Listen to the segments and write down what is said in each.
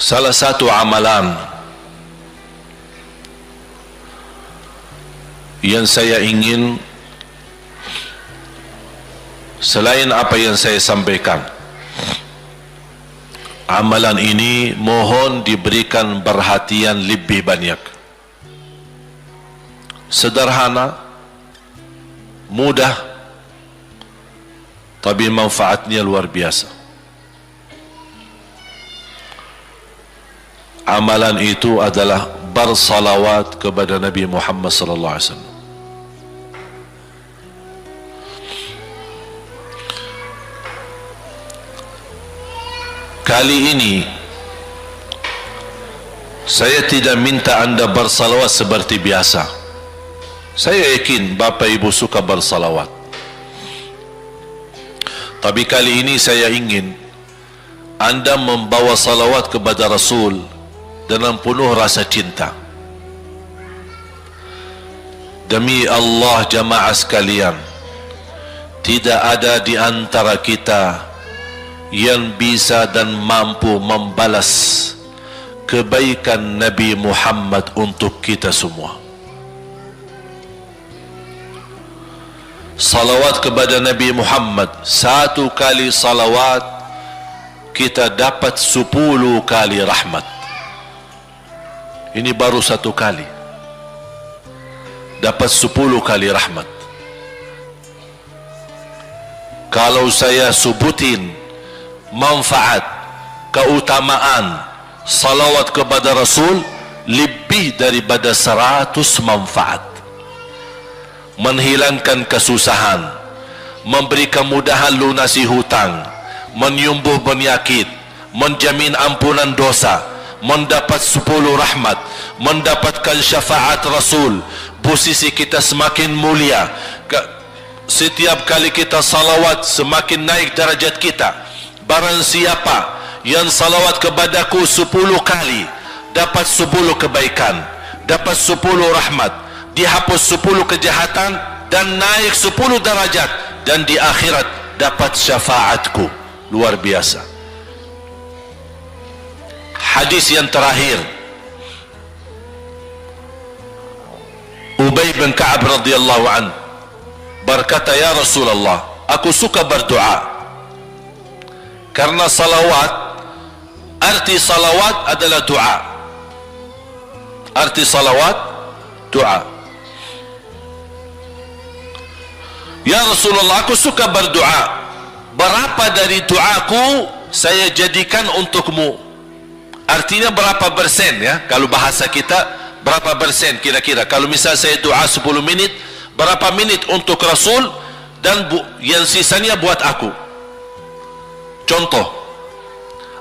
Salah satu amalan yang saya ingin, selain apa yang saya sampaikan, amalan ini mohon diberikan perhatian lebih banyak. Sederhana, mudah, tapi manfaatnya luar biasa. Amalan itu adalah bersalawat kepada Nabi Muhammad sallallahu alaihi wasallam. Kali ini saya tidak minta anda bersalawat seperti biasa. Saya yakin Bapak Ibu suka bersalawat, tapi kali ini saya ingin anda membawa salawat kepada Rasul dengan penuh rasa cinta. Demi Allah jamaah sekalian, tidak ada di antara kita yang bisa dan mampu membalas kebaikan Nabi Muhammad untuk kita semua. Salawat kepada Nabi Muhammad, satu kali salawat kita dapat 10 kali rahmat. Ini baru satu kali, dapat 10 kali rahmat. Kalau saya sebutin manfaat, keutamaan salawat kepada Rasul, lebih daripada 100 manfaat. Menghilangkan kesusahan, memberi kemudahan lunasi hutang, menyembuh penyakit, menjamin ampunan dosa, mendapat 10 rahmat, mendapatkan syafaat Rasul, posisi kita semakin mulia. Setiap kali kita salawat semakin naik darajat kita. Barang siapa yang salawat kepadaku 10 kali, dapat 10 kebaikan, dapat 10 rahmat, dihapus 10 kejahatan, dan naik 10 darajat, dan di akhirat dapat syafaatku. Luar biasa. Hadis yang terakhir, Ubay bin Ka'ab radhiyallahu an berkata, ya Rasulullah, aku suka berdoa. Karena salawat, arti salawat adalah doa. Arti salawat, doa. Ya Rasulullah, aku suka berdoa. Berapa dari doaku saya jadikan untukmu? Artinya berapa persen, ya? Kalau bahasa kita, berapa persen kira-kira? Kalau misal saya doa 10 menit, berapa menit untuk Rasul, dan yang sisanya buat aku? Contoh,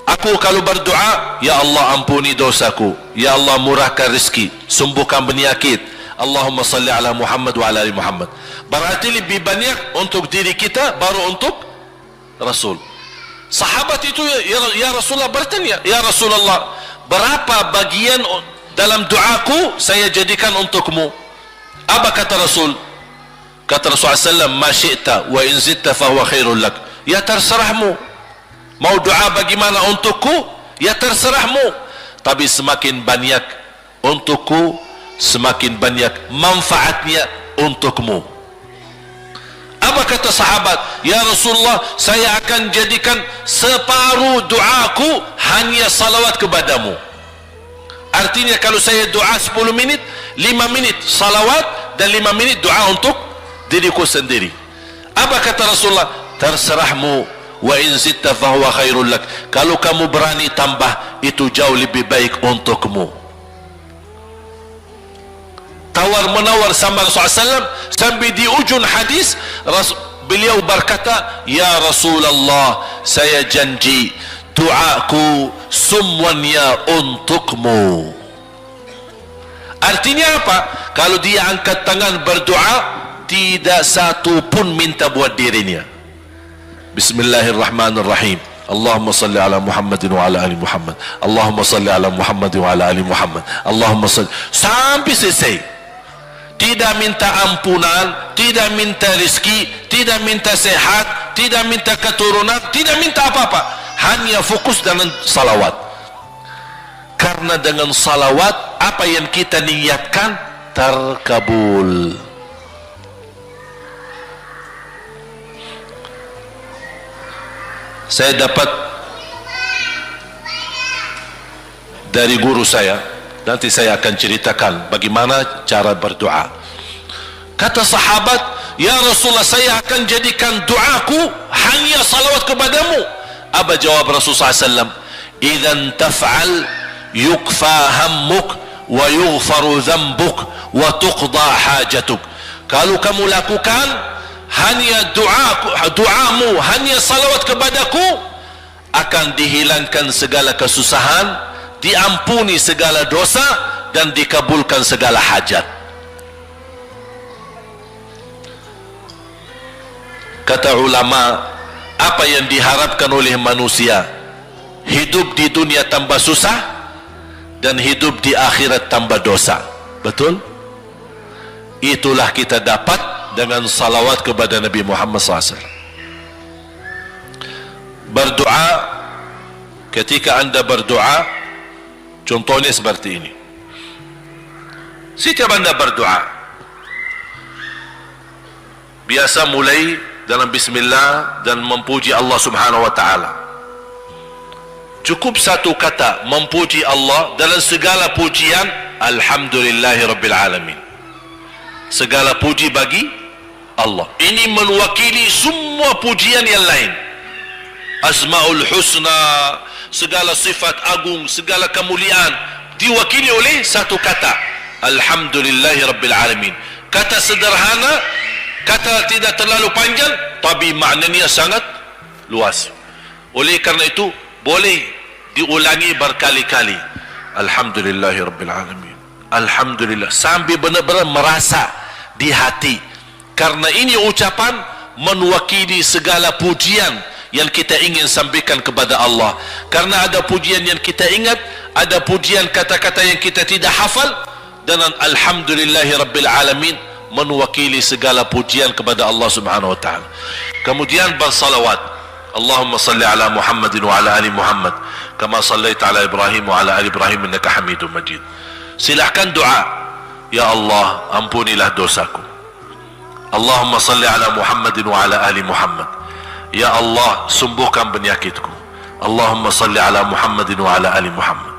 aku kalau berdoa, ya Allah ampuni dosaku, ya Allah murahkan rezeki, sembuhkan penyakit, Allahumma salli ala Muhammad wa ala ali Muhammad. Berarti lebih banyak untuk diri kita, baru untuk Rasul. Sahabat itu, ya Rasulullah bertanya, ya Rasulullah, berapa bagian dalam doaku saya jadikan untukmu? Apa kata Rasul? Kata Rasulullah SAW, ma syi'ta wa in zitta fahuwa khairul lak. Ya terserahmu, mau doa bagaimana untukku, ya terserahmu, tapi semakin banyak untukku, semakin banyak manfaatnya untukmu. Apa kata sahabat? Ya Rasulullah, saya akan jadikan separuh doaku hanya salawat kepadamu. Artinya kalau saya doa 10 menit, 5 menit salawat, dan 5 menit doa untuk diriku sendiri. Apa kata Rasulullah? Terserahmu, wa in zitta fahuwa khairul lak. Kalau kamu berani tambah, itu jauh lebih baik untukmu. Tawar menawar sama Rasulullah SAW, sampai di ujung hadis beliau berkata, ya Rasulullah, saya janji doaku semuanya untukmu. Artinya apa? Kalau dia angkat tangan berdoa, tidak satu pun minta buat dirinya. Bismillahirrahmanirrahim. Allahumma salli ala Muhammadin wa ala ali Muhammad. Allahumma salli ala Muhammadin wa ala ali Muhammad. Allahumma salli, sampai selesai. Tidak minta ampunan, tidak minta rezeki, tidak minta sehat, tidak minta keturunan, tidak minta apa-apa, hanya fokus dalam salawat. karena dengan salawat apa yang kita niatkan terkabul. Saya dapat dari guru saya, nanti saya akan ceritakan bagaimana cara berdoa. Kata sahabat, ya Rasulullah, saya akan jadikan doaku hanya salawat kepadamu. Apa jawab Rasulullah SAW? Idzan taf'al yukfa hammuk wa yughfaru dhanbuk wa tuqda hajatuk. Kalau kamu lakukan hanya doamu hanya salawat kepadaku, akan dihilangkan segala kesusahan, diampuni segala dosa, dan dikabulkan segala hajat. Kata ulama, apa yang diharapkan oleh manusia? Hidup di dunia tambah susah dan hidup di akhirat tambah dosa. Betul? Itulah kita dapat dengan salawat kepada Nabi Muhammad SAW. Berdoa, ketika anda berdoa, contohnya seperti ini. Setiap anda berdoa, biasa mulai dalam bismillah dan memuji Allah Subhanahu wa ta'ala. Cukup satu kata memuji Allah dalam segala pujian, alhamdulillahi rabbil alamin. Segala puji bagi Allah. Ini mewakili semua pujian yang lain. Asmaul husna, segala sifat agung, segala kemuliaan diwakili oleh satu kata, alhamdulillahi rabbil alamin. Kata sederhana, kata tidak terlalu panjang, tapi maknanya sangat luas. Oleh karena itu boleh diulangi berkali-kali, alhamdulillahi rabbil alamin, alhamdulillah, sambil benar-benar merasa di hati. Karena ini ucapan mewakili segala pujian yang kita ingin sampaikan kepada Allah. Karena ada pujian yang kita ingat, ada pujian kata-kata yang kita tidak hafal, dan alhamdulillahi rabbil alamin mewakili segala pujian kepada Allah Subhanahu wa ta'ala. Kemudian bersalawat, Allahumma salli ala Muhammadin wa ala ali Muhammad kama sallaita ala Ibrahim wa ala ali Ibrahim innaka Hamidum Majid. Silahkan doa, ya Allah ampunilah dosaku. Allahumma salli ala Muhammadin wa ala ali Muhammad. Ya Allah sembuhkan penyakitku. Allahumma salli ala Muhammadin wa ala ali Muhammad.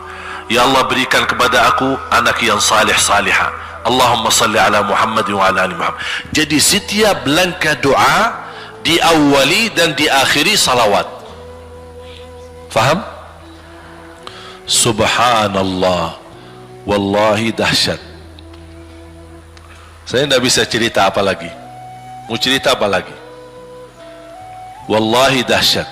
Ya Allah berikan kepada aku anak yang salih salihah. Allahumma salli ala Muhammadin wa ala ali Muhammad. Jadi setiap langkah doa diawali dan diakhiri salawat. Faham? Subhanallah, wallahi dahsyat. Saya tidak bisa cerita apa lagi. Mau cerita apa lagi? Wallahi dahsyat.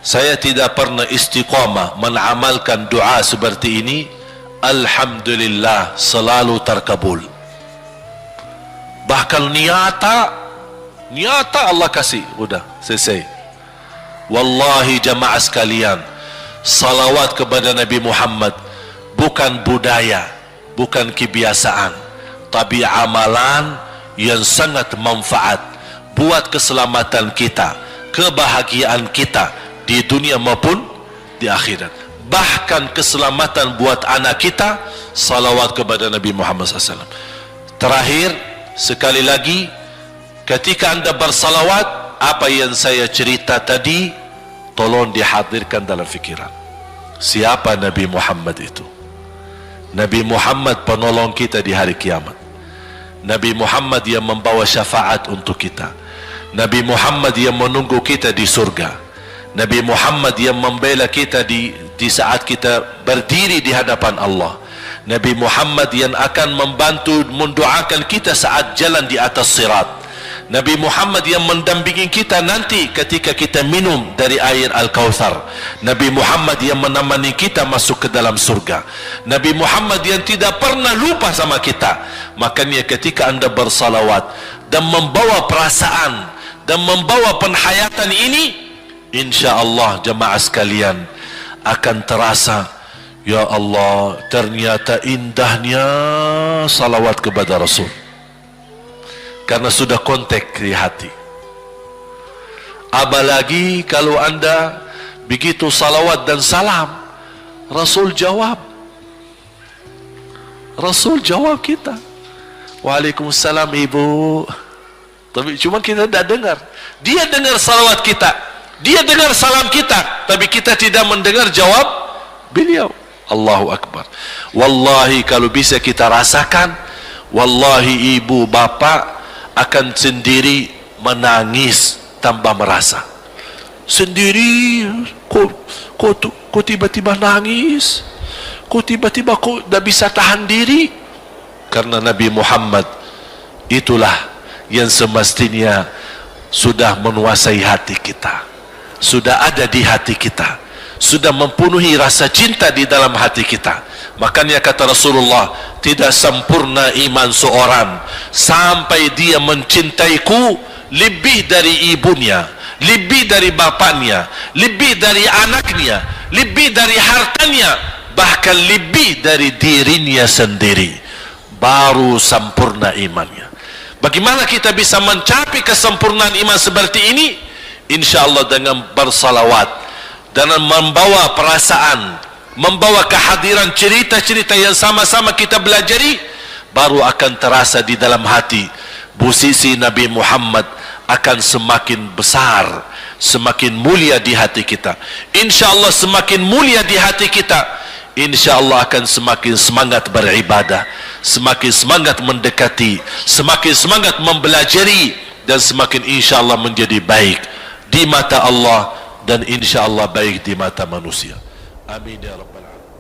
Saya tidak pernah istiqamah mengamalkan doa seperti ini. Alhamdulillah selalu terkabul. Bahkan nyata Allah kasih, udah selesai. Wallahi jamaah sekalian, salawat kepada Nabi Muhammad bukan budaya, bukan kebiasaan, tapi amalan yang sangat manfaat buat keselamatan kita, kebahagiaan kita di dunia maupun di akhirat. Bahkan keselamatan buat anak kita, salawat kepada Nabi Muhammad SAW. Terakhir sekali lagi, ketika anda bersalawat, apa yang saya cerita tadi tolong dihadirkan dalam fikiran. Siapa Nabi Muhammad itu? Nabi Muhammad penolong kita di hari kiamat. Nabi Muhammad yang membawa syafaat untuk kita. Nabi Muhammad yang menunggu kita di surga. Nabi Muhammad yang membela kita di saat kita berdiri di hadapan Allah. Nabi Muhammad yang akan membantu mendoakan kita saat jalan di atas sirat. Nabi Muhammad yang mendampingi kita nanti ketika kita minum dari air Al-Kautsar. Nabi Muhammad yang menemani kita masuk ke dalam surga. Nabi Muhammad yang tidak pernah lupa sama kita. Makanya ketika anda bersalawat dan membawa perasaan dan membawa penghayatan ini, insya-Allah jemaah sekalian akan terasa, ya Allah ternyata indahnya salawat kepada Rasul. Karena sudah kontak di hati. Apalagi kalau anda begitu salawat dan salam, Rasul jawab, Rasul jawab kita, Waalaikumsalam ibu. Tapi cuma kita tidak dengar. Dia dengar salawat kita, dia dengar salam kita, tapi kita tidak mendengar jawab beliau. Allahu Akbar. Wallahi kalau bisa kita rasakan, wallahi ibu bapa akan sendiri menangis tanpa merasa. Sendiri, kok tiba-tiba nangis, kok tiba-tiba kok tidak bisa tahan diri. Karena Nabi Muhammad itulah yang semestinya sudah menguasai hati kita, sudah ada di hati kita, sudah mempenuhi rasa cinta di dalam hati kita. Makanya kata Rasulullah, tidak sempurna iman seorang sampai dia mencintaiku lebih dari ibunya, lebih dari bapaknya, lebih dari anaknya, lebih dari hartanya, bahkan lebih dari dirinya sendiri. Baru sempurna imannya. Bagaimana kita bisa mencapai kesempurnaan iman seperti ini? InsyaAllah dengan bersalawat, dengan membawa perasaan, membawa kehadiran cerita-cerita yang sama-sama kita belajari, baru akan terasa di dalam hati. Posisi Nabi Muhammad akan semakin besar, semakin mulia di hati kita. InsyaAllah semakin mulia di hati kita, InsyaAllah akan semakin semangat beribadah, semakin semangat mendekati, semakin semangat mempelajari, dan semakin insyaAllah menjadi baik di mata Allah, dan insyaAllah baik di mata manusia. Amin ya Rabbal